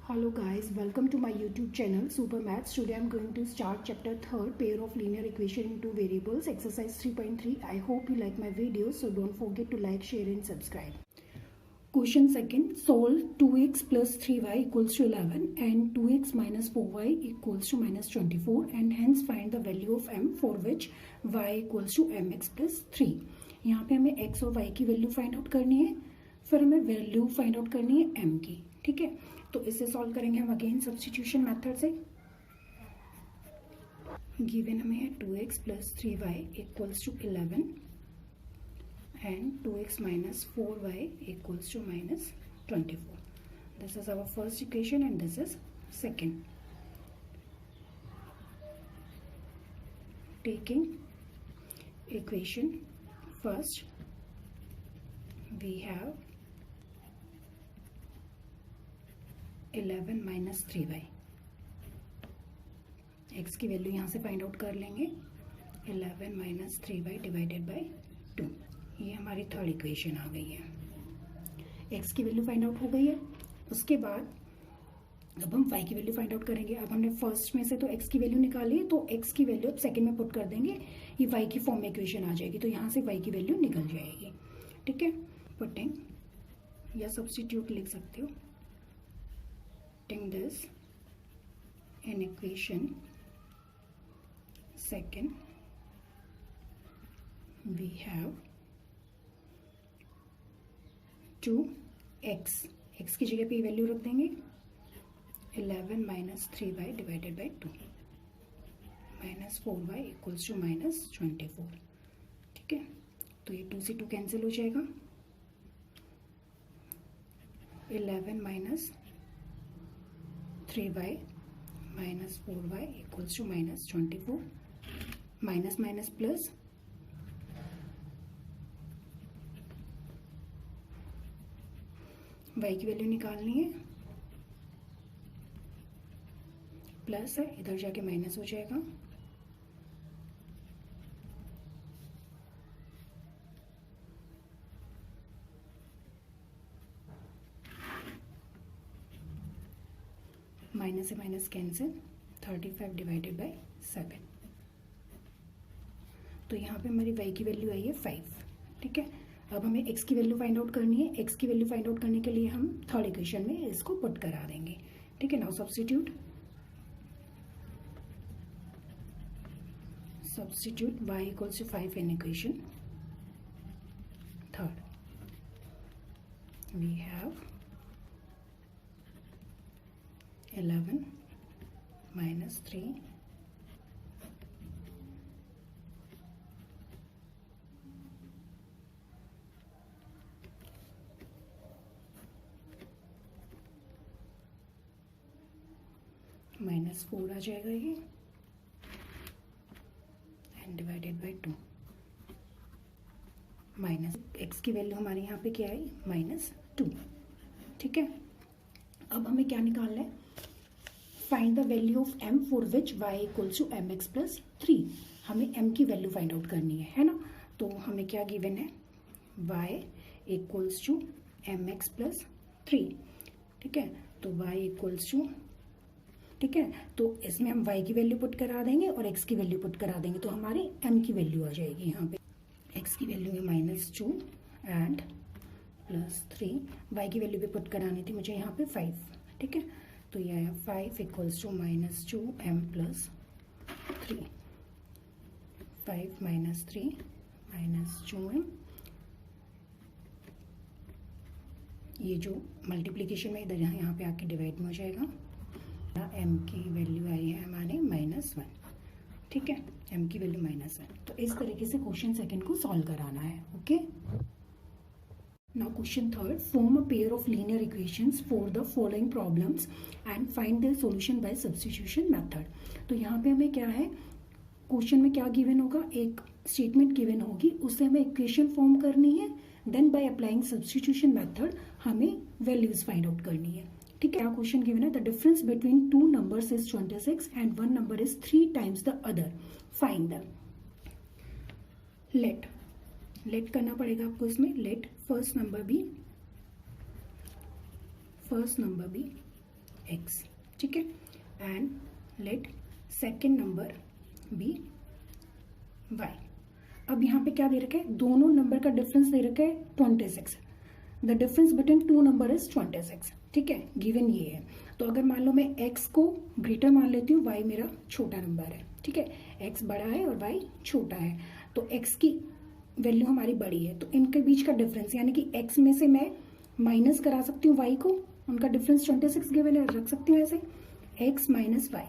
Hello guys, welcome to my YouTube channel Super Maths. Today I am going to start chapter 3rd, pair of linear equation in two variables, exercise 3.3. I hope you like my videos, so don't forget to like, share and subscribe. Question second, solve 2x plus 3y equals to 11 and 2x minus 4y equals to minus 24 and hence find the value of m for which y equals to mx plus 3. यहाँ पे हमें x और y की value find out करनी है, फिर हमें value find out करनी है m की. ठीक है, तो इसे सॉल्व करेंगे हम अगेन सब्स्टिट्यूशन मेथड से. गिवन हमें है 2x plus 3y equals to 11 and 2x minus 4y equals to minus 24. This is our first equation and this is second. Taking equation first, we have 11 minus 3y. x की value यहाँ से find out कर लेंगे. 11 minus 3y divided by 2. ये हमारी third equation आ गई है. x की वैल्यू फाइंड आउट हो गई है. उसके बाद अब हम y की वैल्यू फाइंड आउट करेंगे. अब हमने फर्स्ट में से तो x की वैल्यू निकाली है, तो x की वैल्यू अब सेकंड में पुट कर देंगे. ये y की फॉर्म में इक्वेशन आ जाएगी, तो यहाँ से y की वैल्यू निकल जाएगी. ठीक है, पुटिंग या सब्स्टिट्यूट लिख सकते हो. Putting this in equation second, we have 2x, x की जगह पे वैल्यू रख देंगे 11 minus 3y divided by 2 minus 4y equals to minus 24. ठीक है, तो ये 2 से 2 कैंसिल हो जाएगा. 11 minus 3y minus 4y equals to minus 24. Minus minus plus, y की वैल्यू निकालनी है. प्लस है, इधर जाके माइनस हो जाएगा. माइनस से माइनस कैंसिल. 35 divided by 7. तो यहाँ पे हमारी y की वैल्यू आई है 5. ठीक है, अब हमें x की वैल्यू फाइंड आउट करनी है. x की वैल्यू फाइंड आउट करने के लिए हम थर्ड इक्वेशन में इसको पुट करा देंगे. ठीक है, now substitute y equals to 5 in equation third. We have 11 minus 3 minus 4 आ जाएगा ये and divided by 2. Minus x की वैल्यू हमारे यहाँ पे क्या आई, माइनस 2. ठीक है, अब हमें क्या निकालना है, find the value of m for which y equals to mx plus 3. हमें m की वैल्यू फाइंड आउट करनी है ना. तो हमें क्या गिवन है, y equals to mx plus 3. ठीक है, तो y इक्वल्स टू, ठीक है, तो इसमें हम y की वैल्यू पुट करा देंगे और x की वैल्यू पुट करा देंगे, तो हमारी m की वैल्यू आ जाएगी. यहाँ पे x की वैल्यू है माइनस 2 एंड प्लस 3. y की वैल्यू भी पुट करानी थी मुझे यहाँ पे 5. ठीक है, तो यह है 5 equals to minus 2 m plus 3. 5 minus 3 minus 2m. ये जो मल्टीप्लीकेशन में इधर यहाँ पे आके डिवाइड में हो जाएगा. m की वैल्यू आई है हमारे -1. ठीक है, m की वैल्यू -1. तो इस तरीके से क्वेश्चन सेकंड को सॉल्व कराना है. Okay, now question third, form a pair of linear equations for the following problems and find their solution bye substitution method. तो यहाँ पे हमें क्या है, क्वेश्चन में क्या गिवन होगा, एक स्टेटमेंट गिवन होगी, उससे हमें इक्वेशन फॉर्म करनी है. Then by applying substitution method हमें वैल्यूज फाइंड आउट करनी है. ठीक है, क्या क्वेश्चन गिवन है, the difference between two numbers is 26 and one number is 3 times the other, find the. Let करना पड़ेगा आपको इसमें. Let first number be x, ठीक है, and let second number be y। अब यहाँ पे क्या दे रखा है, दोनों नंबर का डिफरेंस दे रखा है 26, the difference between to number is 26, ठीक है, गिवन ये है। तो अगर मान लो मैं x को ग्रेटर मान लेती हूँ, y मेरा छोटा नंबर है, ठीक है, x बड़ा है और y छोटा है, तो x की वैल्यू हमारी बड़ी है, तो इनके बीच का डिफरेंस यानी कि x में से मैं माइनस करा सकती हूँ y को, उनका डिफरेंस 26 गिवन है, रख सकती हूँ ऐसे x माइनस y।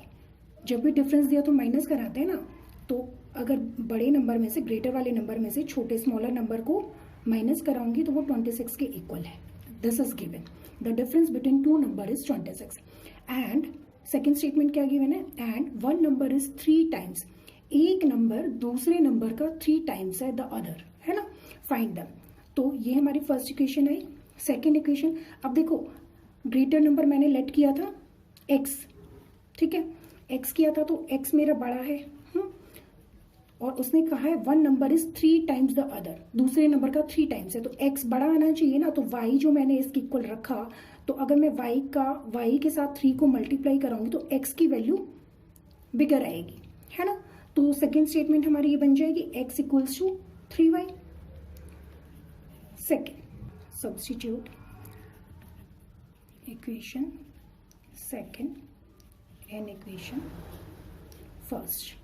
जब भी डिफरेंस दिया तो माइनस कराते हैं ना, तो अगर बड़े नंबर में से, ग्रेटर वाले नंबर में से छोटे स्मॉलर नंबर को माइनस कराऊंगी तो वो 26 के इक्वल है। This is given, the difference between to number is 26। And second statement क्या गिवन है, and one number is 3 times, एक नंबर दूसरे नंबर का 3 टाइम्स है द अदर, है ना, फाइंड दैम। तो ये हमारी फर्स्ट इक्वेशन आई। सेकेंड इक्वेशन, अब देखो ग्रेटर नंबर मैंने लेट किया था x, ठीक है, x किया था तो x मेरा बड़ा है, और उसने कहा है one number is 3 times the other, दूसरे नंबर का 3 टाइम्स है, तो x बड़ा आना चाहिए ना, तो y जो मैंने इसके इक्वल रखा, तो अगर मैं y के साथ 3 को मल्टीप्लाई कराऊंगी तो x की वैल्यू बिगर आएगी, है ना। तो सेकेंड स्टेटमेंट हमारी ये बन जाएगी x equals to 3y। Second, substitute equation second in equation first,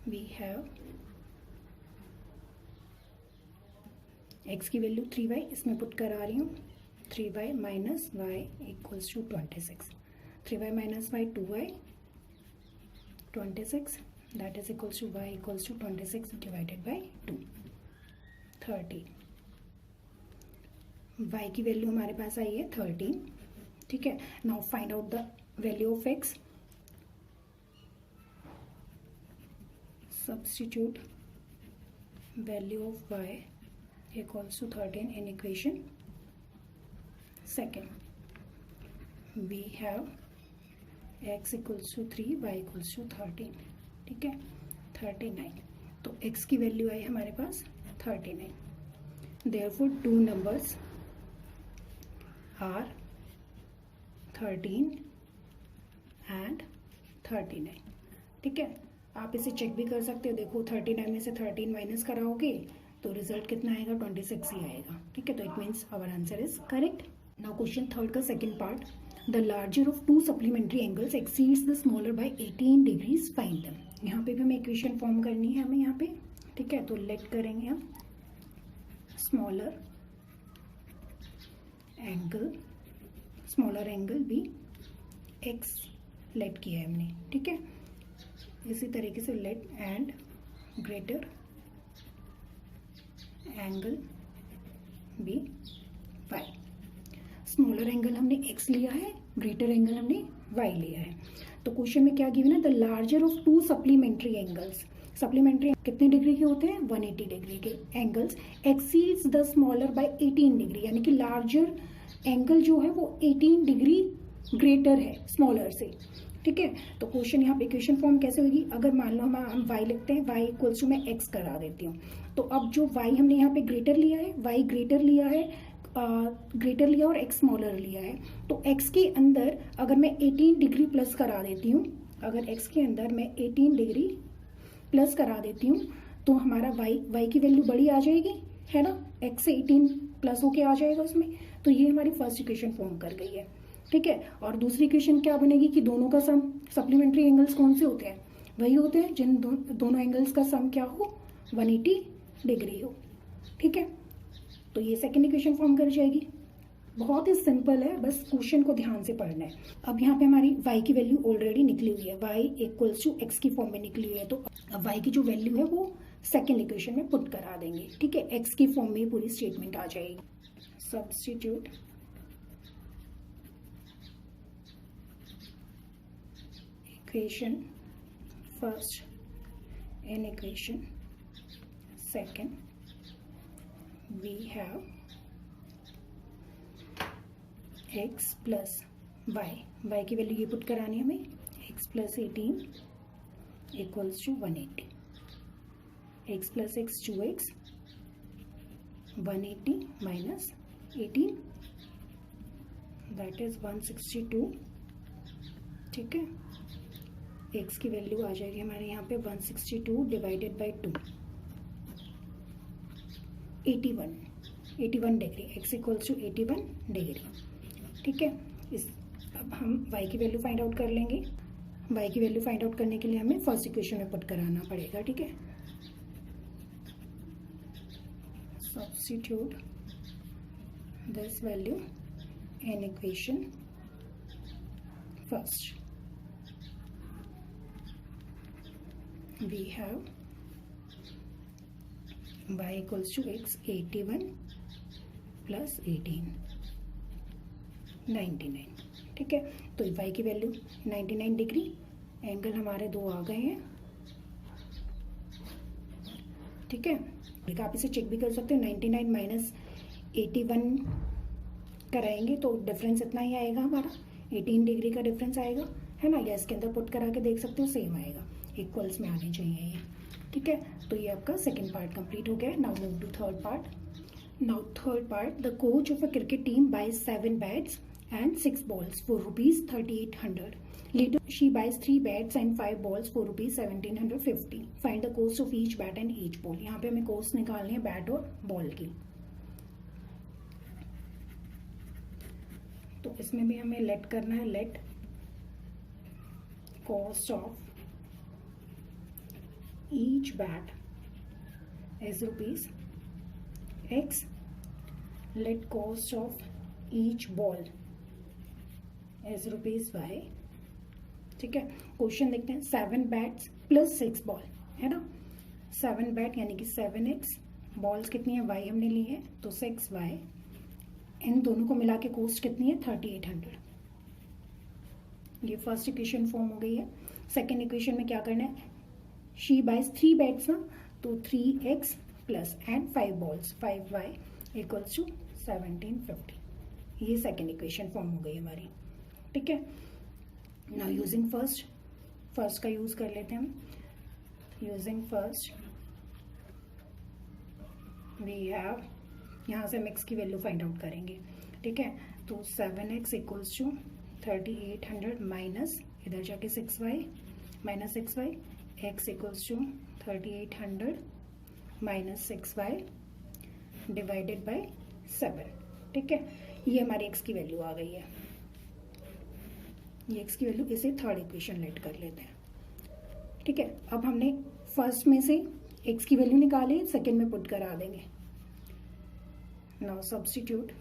we have x की वैल्यू 3y इसमें पुट करा रही हूँ, 3y minus y equals to 26, 3y minus y 2y 26, that is equals to y equals to 26 divided by 2 13। y की value हमारे पास आई है 13, ठीक है। Now find out the value of x। Substitute value of y equals to 13 in equation second. We have x equals to 3, y equals to 13, ठीक है, 39। तो x की वैल्यू आई हमारे पास 39। Therefore two numbers are 13 and 39, ठीक है। आप इसे check भी कर सकते हो, देखो 39 में से 13 माइनस कराओगे तो रिजल्ट कितना आएगा, 26 ही आएगा, ठीक है। तो it means our answer is correct. Now question third का second part, the larger of 2 supplementary angles exceeds the smaller by 18 degrees, find them. यहाँ पे भी हमें इक्वेशन फॉर्म करनी है हमें यहाँ पे, ठीक है। तो लेट करेंगे हम स्मॉलर एंगल भी x लेट किया है हमने, ठीक है। इसी तरीके से let and greater angle be y। Smaller angle हमने x लिया है, ग्रेटर एंगल हमने y लिया है। तो क्वेश्चन में क्या गिवन है, the larger of 2 supplementary angles, supplementary कितने डिग्री के होते हैं, 180 डिग्री के angles, exceeds the smaller by 18 degree, यानी कि लार्जर एंगल जो है वो 18 डिग्री ग्रेटर है स्मॉलर से, ठीक है। तो क्वेश्चन यहाँ पे इक्वेशन फॉर्म कैसे होगी, अगर मान लो हम y लिखते हैं, y इक्वल्स टू मैं x करा देती हूँ, तो अब जो y हमने यहाँ पे ग्रेटर लिया है, y ग्रेटर लिया है, ग्रेटर लिया और x स्मॉलर लिया है, तो x के अंदर अगर मैं 18 डिग्री प्लस करा देती हूँ, अगर x के अंदर मैं 18 डिग्री प्लस करा देती हूँ तो हमारा y की वैल्यू बड़ी आ जाएगी, है ना, x से 18 प्लस होके आ जाएगा उसमें। तो ये हमारी फर्स्ट इक्वेशन फॉर्म कर गई है, ठीक है। और दूसरी इक्वेशन क्या बनेगी कि दोनों का सम, सप्लीमेंट्री एंगल्स कौन से होते हैं, वही होते हैं जिन दोनों एंगल्स का सम क्या हो, 180 डिग्री हो, ठीक है। तो ये सेकेंड इक्वेशन फॉर्म कर जाएगी। बहुत ही सिंपल है, बस क्वेश्चन को ध्यान से पढ़ना है। अब यहाँ पे हमारी y की वैल्यू ऑलरेडी निकली हुई है, y इक्वल्स टू x की फॉर्म में निकली हुई है, तो अब y की जो वैल्यू है वो सेकेंड इक्वेशन में पुट करा देंगे, ठीक है। x की फॉर्म में पूरी स्टेटमेंट आ जाएगी। Substitute equation first in equation second, we have x plus y की वैल्यू ये पुट करानी है हमें, x plus 18 equals to 180, x plus x 2x, 180 minus 18 that is 162 ठीक है, एक्स की वैल्यू आ जाएगी हमारे यहाँ पे 162 divided by 2, 81 degree, x equals to 81 degree. ठीक है, इस अब हम y की वैल्यू फाइंड आउट कर लेंगे। y की वैल्यू फाइंड आउट करने के लिए हमें फर्स्ट इक्वेशन में पुट कराना पड़ेगा। ठीक है, substitute this value in equation first. We have y equals to x 81 plus 18 99। ठीक है, तो y की वैल्यू 99 डिग्री, एंगल हमारे दो आ गए हैं। ठीक है, आप इसे चेक भी कर सकते हो, 99 माइनस 81 कराएंगे तो डिफरेंस इतना ही आएगा हमारा, 18 डिग्री का डिफरेंस आएगा, है ना। या इसके अंदर पुट करा के देख सकते हो, सेम आएगा, इक्वल्स में आने चाहिए ये। ठीक है, तो ये आपका सेकंड पार्ट कंप्लीट हो गया। Now move to third part. Now third part, the coach of a cricket team buys 7 bats and 6 balls for rupees 3800. Later she buys 3 bats and 5 balls for rupees 1750. Find the cost of each bat and each ball. यहाँ पे हमें cost निकालनी है bat और ball की। तो इसमें भी हमें लेट करना है, late cost of each bat is rupees x. Let cost of each ball is rupees y। ठीक है, क्वेश्चन देखते हैं। 7 बैट्स प्लस 6 बॉल, है ना। 7 बैट यानी कि 7x, बॉल्स कितनी है y हमने ली है तो 6y, इन दोनों को मिला के कॉस्ट कितनी है 3800। ये फर्स्ट इक्वेशन फॉर्म हो गई है। सेकेंड इक्वेशन में क्या करना है, शी बाइज 3 बैट्स ना, तो 3x plus and 5 balls 5y equals to 1750। ये सेकेंड इक्वेशन फॉर्म हो गई हमारी। ठीक है, नाउ यूजिंग फर्स्ट का यूज कर लेते हैं हम। यूजिंग फर्स्ट वी हैव, यहाँ से हम x की वैल्यू फाइंड आउट करेंगे। ठीक है, तो 7x इक्वल्स टू 3800 माइनस इधर जाके 6y minus 6y, x equals to 3800 minus 6y divided by 7। ठीक है, ये हमारी x की वैल्यू आ गई है। ये x की वैल्यू, इसे थर्ड इक्वेशन लेट कर लेते हैं। ठीक है, अब हमने फर्स्ट में से x की वैल्यू निकाली, सेकेंड में पुट करा देंगे। Now substitute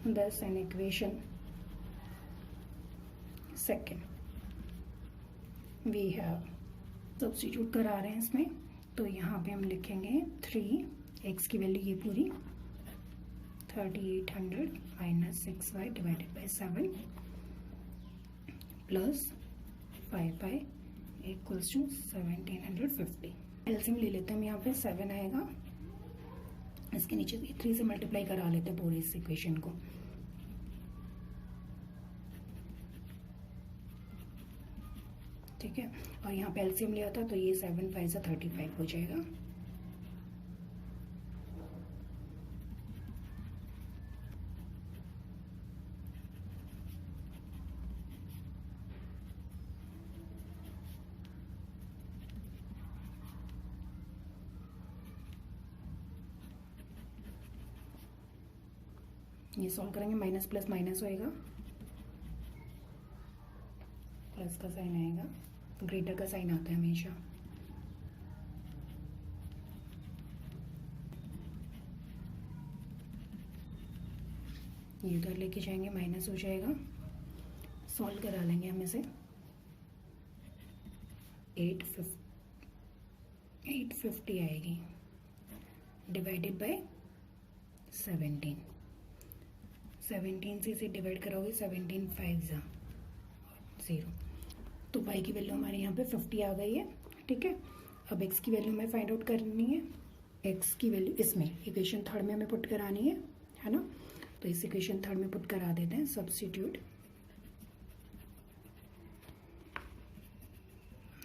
this in equation second. We have, substitute करा रहे हैं इसमें, तो यहाँ पे हम लिखेंगे 3x की वैल्यू ये पूरी 3800 minus 6y divided by 7 plus 5y equals to 1750। LCM ले लेते हैं हम, यहाँ पे 7 आएगा, इसके नीचे 3 से मल्टीप्लाई करा लेते हैं पूरी इस इक्वेशन को। ठीक है, और यहाँ पे एलसीएम लिया था तो ये 7 5 से 35 हो जाएगा। ये सॉल्व करेंगे, माइनस प्लस माइनस होएगा, प्लस का साइन आएगा, ग्रेटर का साइन आता है हमेशा। ये उधर लेके जाएंगे, माइनस हो जाएगा, सॉल्व करा लेंगे हम इसे। 850 आएगी डिवाइडेड बाय 17 से इसे डिवाइड कराओगे 17 5 0, तो y की वैल्यू हमारे यहाँ पे 50 आ गई है। ठीक है, अब x की वैल्यू हमें फाइंड आउट करनी है। x की वैल्यू इसमें इक्वेशन थर्ड में हमें पुट करानी है ना। तो इस इक्वेशन थर्ड में पुट करा देते हैं। Substitute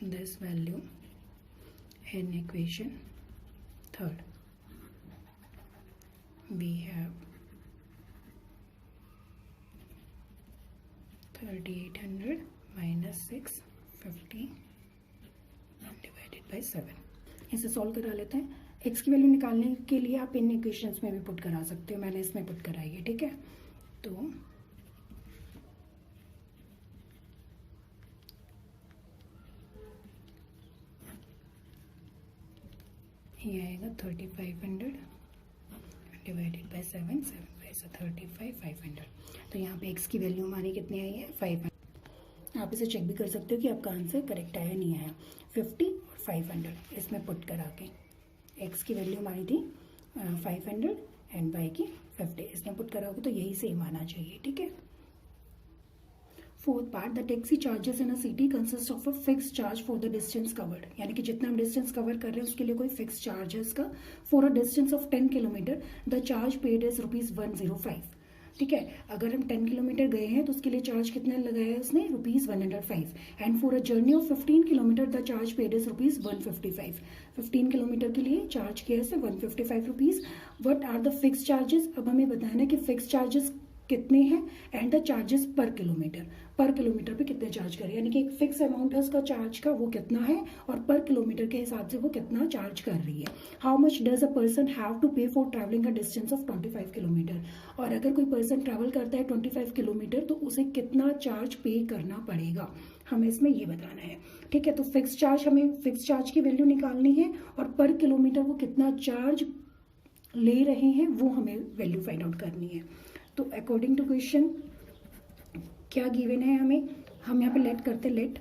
this value in equation third. We have 3800 minus 650 divided by 7। इसे सॉल्व करा लेते हैं। x की वैल्यू निकालने के लिए आप इन इक्वेशंस में भी पुट करा सकते हो, मैंने इसमें पुट कराई है, ठीक है। तो ये आएगा 3500 डिवाइडेड बाई 7, 7 5 35, 500। तो यहाँ पे x की वैल्यू हमारी कितनी आई है 500। आप इसे चेक भी कर सकते हो कि आपका आंसर करेक्ट आया नहीं आया। 50 और 500 इसमें पुट करा के x की वैल्यू हमारी थी 500 एंड y की 50, इसमें पुट कराओगे तो यही सेम आना चाहिए, ठीक है। Fourth part, the taxi charges in a city consist of a fix charge for the distance covered, यानी कि जितना हम डिस्टेंस कवर कर रहे हैं उसके लिए कोई फिक्स चार्ज है इसका। For a distance of 10 kilometre the charge paid is ₹105, ठीक है। अगर हम 10 किलोमीटर गए हैं तो उसके लिए चार्ज कितना लगाया है उसने, ₹105। And for a journey of 15 kilometre the charge paid is ₹155। 15 kilometre के लिए चार्ज किया है 155 rupees. What are the fix charges, अब हमें बताना है कि फिक्स चार्जेस कितने हैं and the charges per kilometre पे कितने चार्ज करें, यानी कि एक फिक्स अमाउंट है उसका चार्ज का, वो कितना है और पर किलोमीटर के हिसाब से वो कितना चार्ज कर रही है। How much does a person have to pay for travelling a distance of 25 kilometre, और अगर कोई पर्सन ट्रैवल करता है 25 किलोमीटर तो उसे कितना चार्ज पे करना पड़ेगा, हमें इसमें ये बताना है, ठीक है। तो हमें फिक्स चार्ज की वैल्यू निकालनी है और पर किलोमीटर वो कितना चार्ज ले रहे हैं वो हमें वैल्यू फाइंड आउट करनी है। तो अकॉर्डिंग टू क्वेश्चन क्या गिवन है हमें, हम यहाँ पे लेट करते, let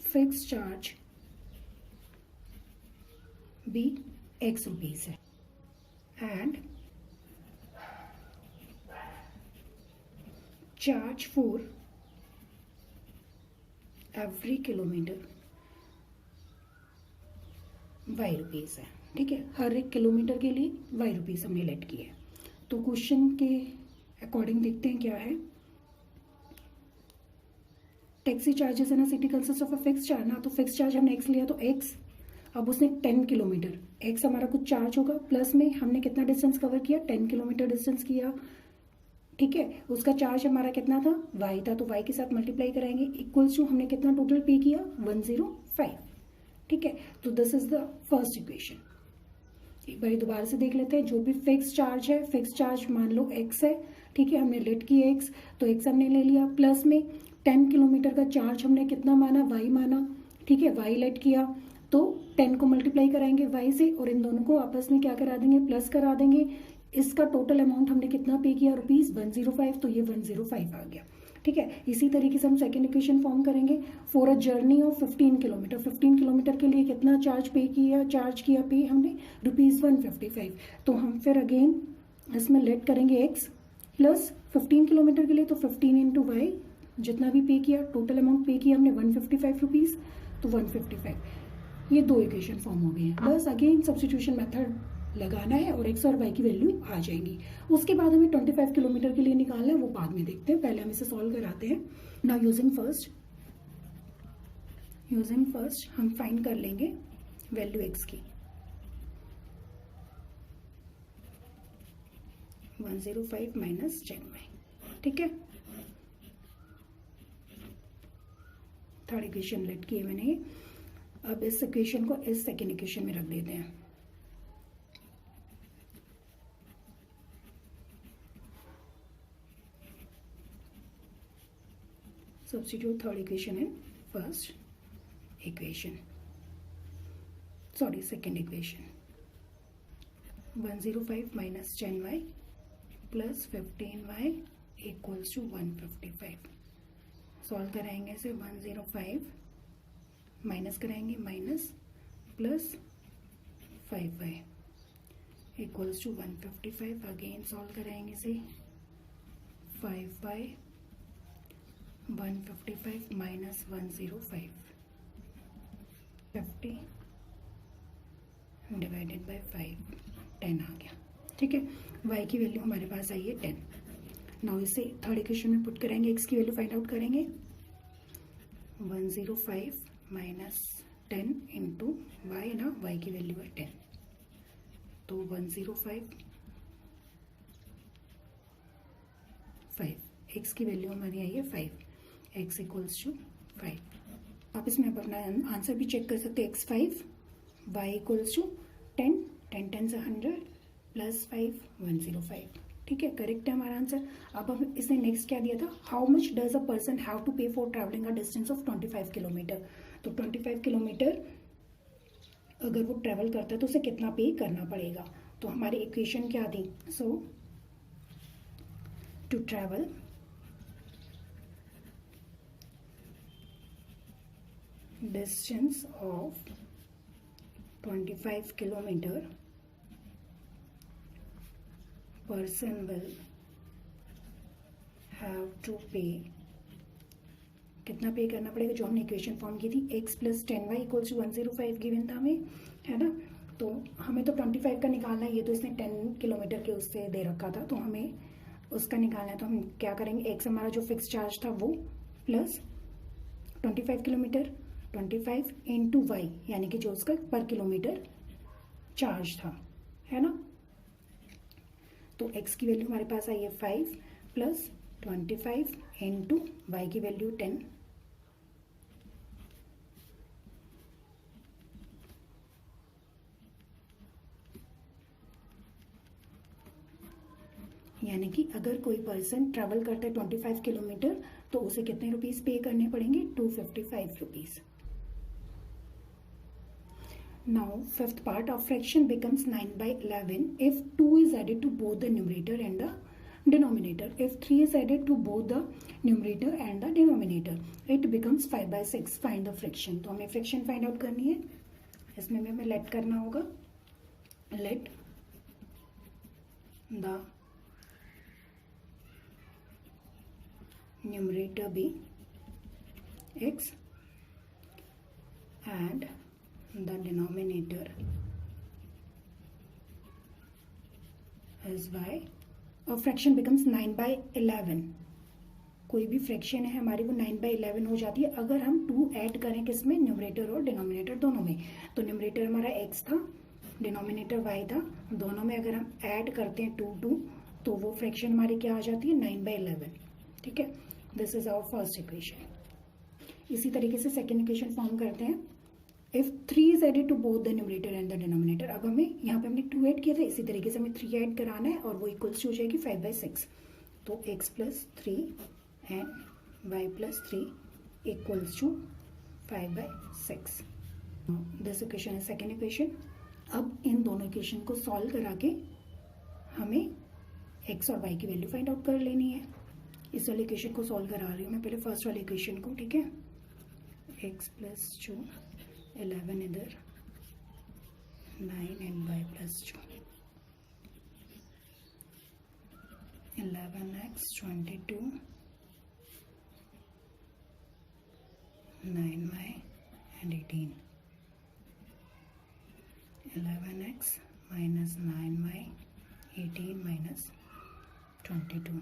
fix charge be x rupees है and charge for every kilometre y rupees है, ठीक है। हर एक किलोमीटर के लिए y रुपीज हमने लेट किया है। तो क्वेश्चन के अकॉर्डिंग देखते हैं क्या है। टैक्सी चार्जेस है ना, city consist of a fix charge ना, तो फिक्स चार्ज हमने x लिया तो x, अब उसने 10 किलोमीटर, x हमारा कुछ चार्ज होगा, प्लस में हमने कितना डिस्टेंस कवर किया, 10 किलोमीटर डिस्टेंस किया, ठीक है। उसका चार्ज हमारा कितना था, y था, तो y के साथ मल्टीप्लाई कराएंगे, इक्वल्स टू हमने कितना टोटल पे किया 105, ठीक है। तो this is the first equation. एक बार दोबारा से देख लेते हैं। जो भी फिक्स चार्ज है, फिक्स चार्ज मान लो x है, ठीक है, हमने लेट किया x, तो x हमने ले लिया, प्लस में 10 किलोमीटर का चार्ज हमने कितना माना, y माना, ठीक है, y लेट किया, तो 10 को मल्टीप्लाई कराएंगे y से और इन दोनों को आपस में क्या करा देंगे, प्लस करा देंगे। इसका टोटल अमाउंट हमने कितना पे किया, ₹105, तो ये 105 आ गया, ठीक है। इसी तरीके से हम सेकेंड इक्वेशन फॉर्म करेंगे। For a journey of 15 kilometre, 15 kilometre के लिए कितना चार्ज किया पे हमने ₹155। तो हम फिर अगेन इसमें लेट करेंगे x प्लस 15 किलोमीटर के लिए, तो 15 इंटू वाई, जितना भी पे किया, टोटल अमाउंट पे किया हमने 155 रुपीज़, तो 155। ये दो इक्वेशन फॉर्म हो गए हैं। बस अगेन सब्स्टिट्यूशन मेथड लगाना है और x और y की वैल्यू आ जाएंगी। उसके बाद हमें 25 किलोमीटर के लिए निकालना है, वो बाद में देखते हैं, पहले हम इसे सॉल्व कराते हैं। नाउ यूजिंग फर्स्ट हम फाइंड कर लेंगे वैल्यू x की। 105 माइनस 10y, ठीक है। थर्ड इक्वेशन लेट किए मैंने, अब इस इक्वेशन को इस सेकेंड इक्वेशन में रख देते हैं। Substitute third equation in second equation. 105 minus 10y plus 15y equals to 155. Solve कराएंगे इसे, 105 माइनस कराएंगे, minus plus 5y equals to 155। Again solve कराएंगे इसे, 5y 155 माइनस 105, 50 डिवाइडेड बाय 5, 10 आ गया, ठीक है। y की वैल्यू हमारे पास आई है 10। नाउ इसे थर्ड इक्वेशन में पुट करेंगे, x की वैल्यू फाइंड आउट करेंगे। 105 माइनस 10 इंटू y ना, y की वैल्यू है 10, तो 105 5। एक्स की वैल्यू हमारी आई है 5, एक्स इक्वल्स टू 5। आप इसमें आप अपना आंसर भी चेक कर सकते हैं, एक्स 5, वाई इक्वल्स टू 10, 10 10 से 100 प्लस 5 105। ठीक है, करेक्ट है हमारा आंसर। अब हम इसने नेक्स्ट क्या दिया था, how much does a person have to pay for travelling a distance of 25 kilometre. तो 25 किलोमीटर अगर वो ट्रैवल करता है तो उसे कितना पे करना पड़ेगा। तो हमारी इक्वेशन क्या थी, so to travel distance of 25 kilometre person will have to pay, कितना पे करना पड़ेगा, जो हमने इक्वेशन फॉर्म की थी x plus 10y equals to 105 given था हमें, है ना। तो हमें तो 25 का निकालना है, ये तो इसने 10 किलोमीटर के उससे दे रखा था, तो हमें उसका निकालना है। तो हम क्या करेंगे, x हमारा जो फिक्स चार्ज था वो प्लस 25 किलोमीटर, 25 इंटू वाई यानी कि जो उसका पर किलोमीटर चार्ज था, है ना। तो x की वैल्यू हमारे पास आई है 5 प्लस 25 इंटू वाई की वैल्यू 10, यानी कि अगर कोई पर्सन ट्रैवल करता है 25 किलोमीटर तो उसे कितने रुपीस पे करने पड़ेंगे, 255 rupees. Now fifth part of fraction becomes 9/11 if 2 is added to both the numerator and the denominator. If 3 is added to both the numerator and the denominator, it becomes 5/6. Find the fraction. तो हमें fraction find out करनी है, इसमें हमें let करना होगा, let the numerator be x and the denominator is y. और fraction becomes 9/11। कोई भी फ्रैक्शन है हमारी वो 9/11 हो जाती है अगर हम 2 ऐड करें, किसमें, न्यूमरेटर और डिनोमिनेटर दोनों में। तो न्यूमरेटर हमारा x था, डिनोमिनेटर y था, दोनों में अगर हम ऐड करते हैं 2 तो वो फ्रैक्शन हमारी क्या आ जाती है, 9/11। ठीक है, this is our first equation. इसी तरीके से सेकेंड इक्वेशन फॉर्म करते हैं। If 3 is added to both the numerator and the denominator, अब हमें यहाँ पे हमने 2 ऐड किया था, इसी तरीके से हमें 3 ऐड कराना है और वो इक्वल्स हो जाएगी 5/6। तो x plus 3 and y plus 3 equals to 5/6। This equation है सेकेंड इक्वेशन। अब इन दोनों इक्वेशन को सॉल्व करा के हमें x और y की वैल्यू फाइंड आउट कर लेनी है। इस वाले इक्वेशन को सॉल्व करा रही हूँ मैं पहले फर्स्ट वाले इक्वेशन को। ठीक है, x प्लस 2, 11 इधर, 9 and y plus 2, 11x 22, 9y and 18, 11x minus 9y, 18 minus 22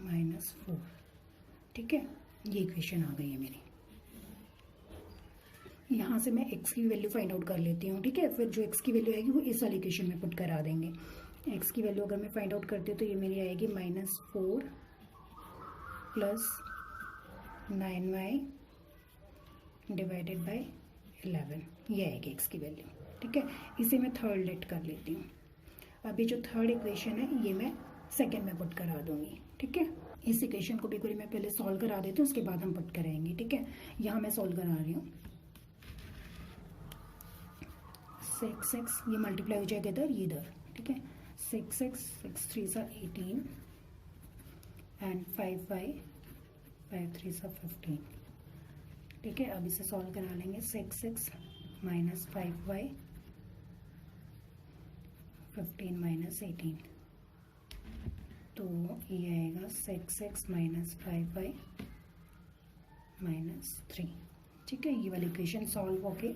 minus 4। ठीक है, ये इक्वेशन आ गई है मेरी। यहाँ से मैं x की वैल्यू फाइंड आउट कर लेती हूँ। ठीक है, फिर जो x की वैल्यू आएगी वो इस वाली इक्वेशन में पुट करा देंगे। x की वैल्यू अगर मैं फाइंड आउट करती हूँ तो ये मेरी आएगी -4 प्लस 9y डिवाइडेड बाय 11, ये आएगी x की वैल्यू। ठीक है, इसे मैं थर्ड लेट कर लेती हूँ। अभी जो थर्ड इक्वेशन है ये मैं सेकेंड में पुट करा दूंगी। ठीक है, इस इक्वेशन को भी कोई मैं पहले सॉल्व करा देती हूँ, उसके बाद हम पुट करेंगे। ठीक है, यहाँ मैं सॉल्व करा रही हूँ। 6x ये मल्टीप्लाई हो जाएगा इधर, ये इधर। ठीक है, 6x 6 3 18 एंड 5y 5 3 15। ठीक है, अब इसे सॉल्व करा लेंगे। 6x माइनस 5y 15 माइनस 18, तो ये आएगा 6x माइनस 5y माइनस 3। ठीक है, ये वाली इक्वेशन सॉल्व होके,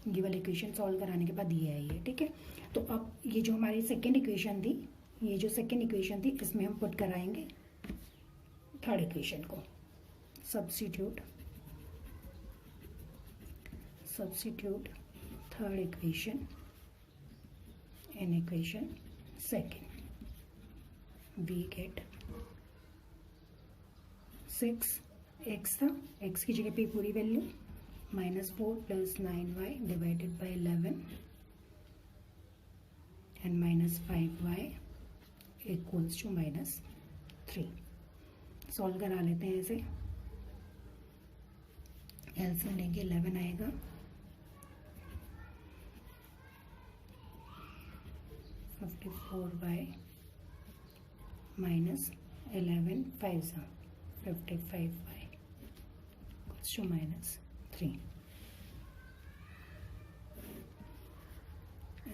ये वाली इक्वेशन सॉल्व कराने के बाद ये आई है। ठीक है, तो अब ये जो हमारी सेकेंड इक्वेशन थी, ये जो सेकेंड इक्वेशन थी इसमें हम पुट कराएंगे थर्ड इक्वेशन को। Substitute third equation in equation second we get 6 x था, एक्स की जगह पे पूरी value -4 + 9y divided by 11 and -5y equals to -3। Solve करा लेते हैं ऐसे। एलसीएम लेंगे 11 आएगा, 54y -11 5 55y इक्वल्स टू -3।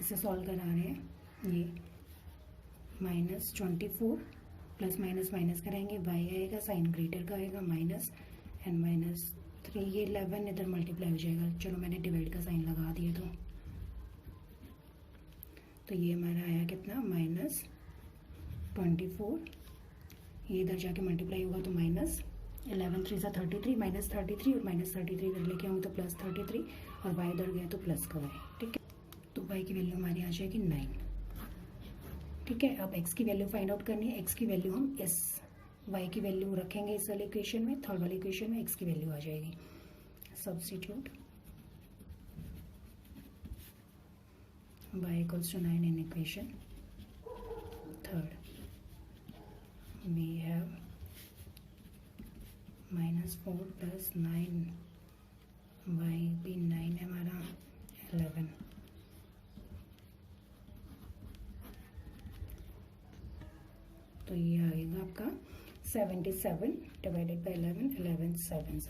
इसे सॉल्व करा रहे हैं। ये -24 प्लस माइनस माइनस कराएंगे, y आएगा, साइन ग्रेटर का आएगा माइनस एंड -3। ये 11 इधर मल्टीप्लाई हो जाएगा। चलो मैंने डिवाइड का साइन लगा दिया तो ये हमारा आया कितना -24। ये इधर जाके मल्टीप्लाई होगा तो -11 3 सा 33 -33 और -33 इधर लेके आऊँ तो +33 और y इधर गया तो प्लस का y। ठीक है, तो y की वैल्यू हमारी आ जाएगी 9। ठीक है, अब x की वैल्यू फाइंड आउट करनी है। x की वैल्यू हम इस y की वैल्यू रखेंगे इस वाले इक्वेशन में, थर्ड वाले इक्वेशन में x की वैल्यू आ जाएगी। Substitute y equals to 9 in equation third. We have -4 + 9 y भी 9 है हमारा 11। तो ये आएगा आपका 77 डिवाइडेड बाय 11 11 7।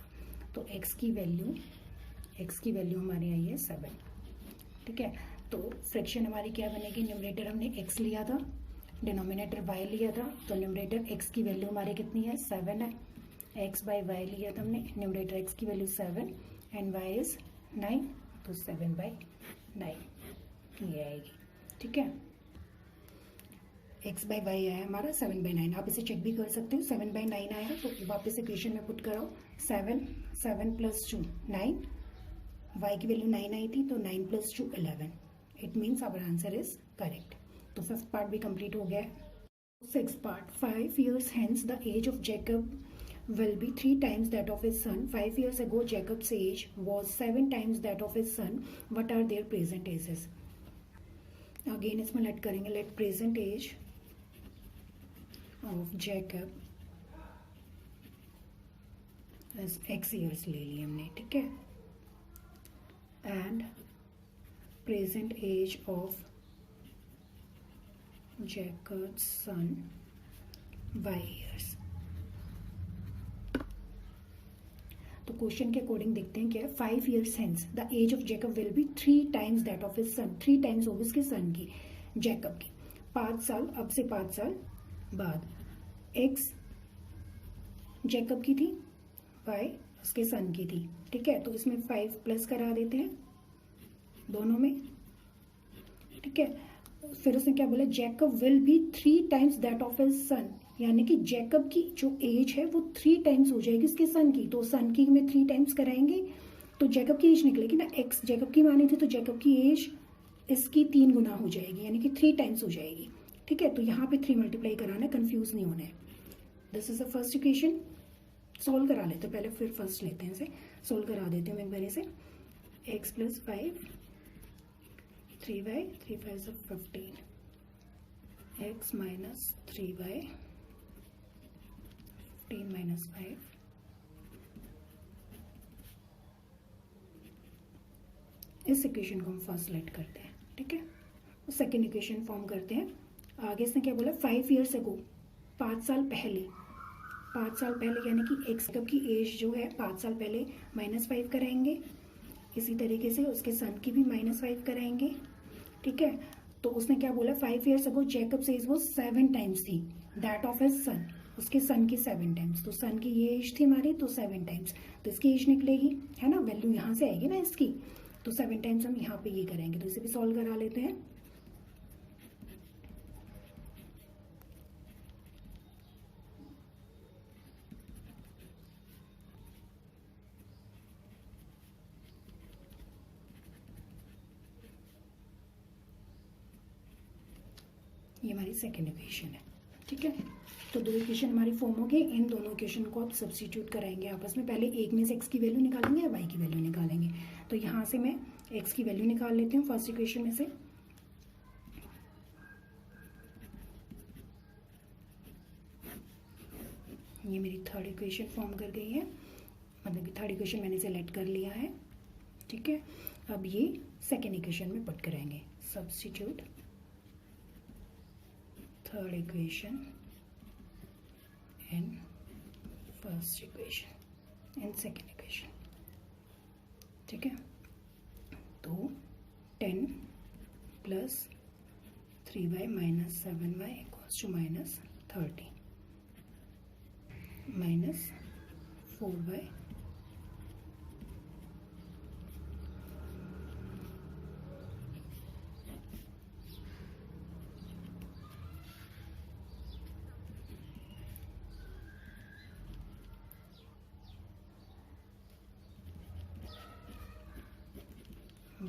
तो x की वैल्यू हमारी आई है 7। ठीक है, तो फ्रैक्शन हमारी क्या बनेगी, न्यूमरेटर हमने x लिया था, डिनोमिनेटर y लिया था, तो न्यूमरेटर x की वैल्यू हमारी कितनी है 7 है। x बाय y लिया था हमने, न्यूमरेटर x की वैल्यू 7 एंड y इज 9, तो 7/9 ये आएगी। ठीक है, x बाय y आया हमारा 7/9। आप इसे चेक भी कर सकते हो, 7/9 आया तो वापस इक्वेशन में पुट करो। 7 + 2 9, y की वैल्यू 9 आई थी तो 9 + 2 11। It means our answer is correct. तो फिफ्थ पार्ट भी कंप्लीट हो गया है। Sixth part, 5 years hence the age of Jacob will be 3 times that of his son. 5 years ago Jacob's age was 7 times that of his son. What are their present ages? Again इसमें let करेंगे, let present age of Jacob x years ले लिए हमने। ठीक है, and present age of Jacob's son y years। तो question के according देखते हैं क्या है। 5 years hence the age of Jacob will be 3 times that of his son. 3 times होगी उसके सन की, जैकब की। 5 साल, अब से 5 साल बाद x जैकब की थी, y उसके सन की थी। ठीक है, तो इसमें 5 प्लस करा देते हैं दोनों में। ठीक है, फिर उसने क्या बोला, Jacob will be 3 times that of his सन, यानी कि जैकब की जो एज है वो 3 times हो जाएगी उसके सन की। तो सन की में 3 times कराएंगे तो जैकब की एज निकलेगी ना, x जैकब की मानी थी तो जैकब की एज इसकी 3 गुना हो जाएगी, यानी कि 3 times हो जाएगी। ठीक है, तो यहाँ पे 3 मल्टीप्लाई कराना है, कंफ्यूज नहीं होना है। This is the first equation. Solve करा लेते हैं पहले, फिर फर्स्ट लेते हैं इसे, सॉल्व करा देते हैं एक बार से। x + 5 3y 3 5 15 x - 3y 15 - 5 इस इक्वेशन को हम फर्स्ट लेट करते हैं। ठीक है, सेकेंड इक्वेशन फॉर्म करते हैं। आगे इसने क्या बोला, 5 years ago 5 साल पहले, 5 साल पहले यानी कि x की एज जो है 5 साल पहले -5 कराएंगे। इसी तरीके से उसके सन की भी -5 कराएंगे। ठीक है, तो उसने क्या बोला, 5 years ago जैकब्स एज वो 7 times थी दैट ऑफ हिज सन, उसके सन की 7 times। तो सन की ये एज थी हमारी तो 7 times, तो इसकी एज निकलेगी, है ना, वैल्यू यहाँ से आएगी ना इसकी, तो 7 times हम यहाँ पे ये करेंगे। तो इसे भी सॉल्व करा लेते हैं। ये हमारी सेकेंड इक्वेशन है, ठीक है। तो दो इक्वेशन हमारी फॉर्म हो गई। इन दोनों इक्वेशन को आप सब्स्टिट्यूट कराएंगे आपस में। पहले एक में से एक्स की वैल्यू निकालेंगे या वाई की वैल्यू निकालेंगे। तो यहाँ से मैं एक्स की वैल्यू निकाल लेती हूँ फर्स्ट इक्वेशन में से। ये मेरी थर्ड इक्वेशन फॉर्म कर गई है, मतलब कि थर्ड इक्वेशन मैंने सेलेक्ट कर लिया है, ठीक है। अब ये सेकेंड इक्वेशन में पुट कराएंगे। Substitute third equation in first equation in second equation, ठीक है। तो 10 plus 3y minus 7y equals to minus 30 minus 4y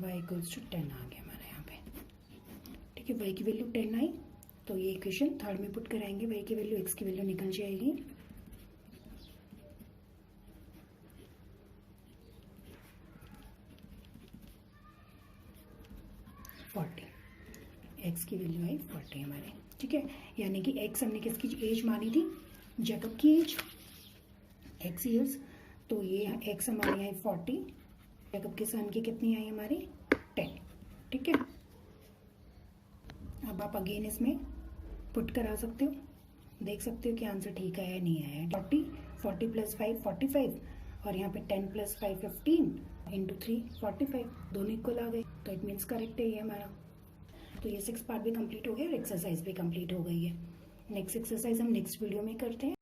y equals to 10 आ गया हमारे यहाँ पे, ठीक है। y की वैल्यू 10 आई, तो ये इक्वेशन थर्ड में पुट कराएंगे। y की वैल्यू x की वैल्यू निकल जाएगी, x की वैल्यू आई 40 हमारे, ठीक है। यानी कि x हमने किसकी एज मानी थी, जैकब की एज, x ईयर्स। तो ये x हमारी आई 40, जैकब के सन की कितनी आई हमारी 10, ठीक है। अब आप अगेन इसमें पुट करा सकते हो, देख सकते हो कि आंसर ठीक आया या नहीं आया। 40 प्लस 5 45, और यहाँ पे 10 प्लस 5 15 इंटू 3 45, दोनों इक्वल आ गए, तो इट मीन्स करेक्ट है ये हमारा। तो ये 6 पार्ट भी कंप्लीट हो गया और एक्सरसाइज भी कंप्लीट हो गई है। नेक्स्ट एक्सरसाइज हम नेक्स्ट वीडियो में करते हैं।